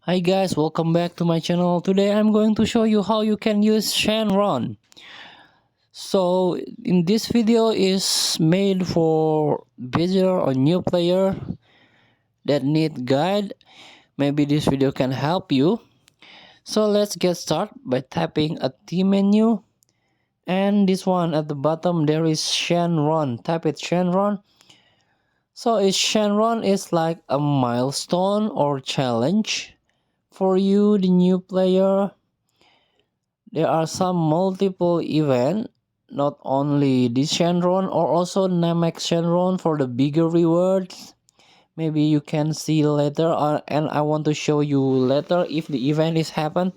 Hi guys, welcome back to my channel. Today I'm going to show you how you can use Shenron. So in this video is made for beginner or new player that need guide. Maybe this video can help you. So let's get started by tapping a T menu, and this one at the bottom there is Shenron. Tap it Shenron. So Shenron is like a milestone or challenge for you, the new player. There are some multiple events, not only this Shenron or also Namek Shenron for the bigger rewards. Maybe you can see later, and I want to show you later if the event is happen.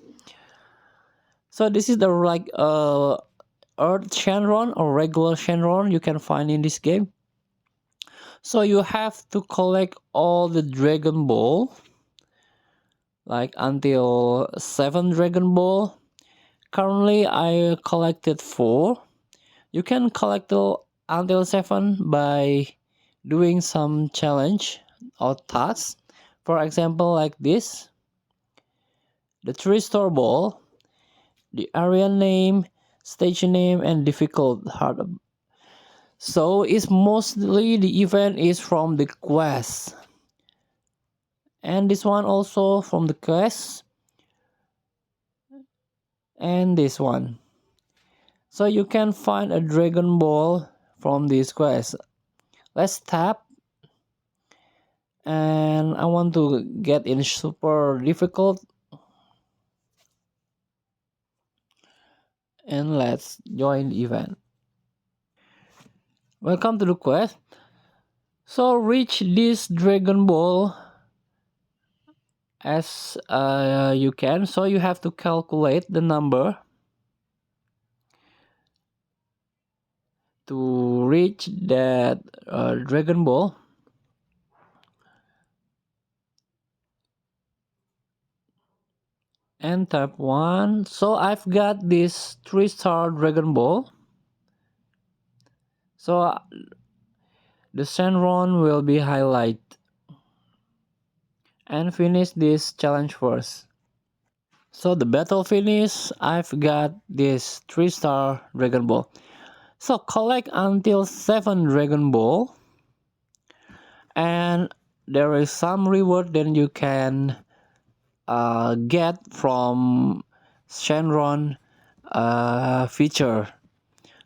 So this is the Earth Shenron or regular Shenron you can find in this game. So you have to collect all the Dragon Ball, like until 7 Dragon Ball. Currently I collected 4. You can collect until 7 by doing some challenge or tasks. For example, like this, the 3-star ball, the area name, stage name, and difficult hard. So it's mostly the event is from the quest. And this one also from the quest. And this one. So you can find a Dragon Ball from this quest. Let's tap, and I want to get in super difficult, and let's join the event. Welcome to the quest. So reach this Dragon Ball as you can. So you have to calculate the number to reach that Dragon Ball. And tap 1. So I've got this 3-star Dragon Ball. So the Shenron will be highlighted. And finish this challenge first. So the battle finish, I've got this 3-star Dragon Ball. So collect until 7 Dragon Ball, and there is some reward that you can get from Shenron feature.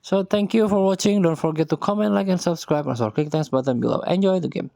So thank you for watching. Don't forget to comment, like, and subscribe. Also click the thanks button below. Enjoy the game.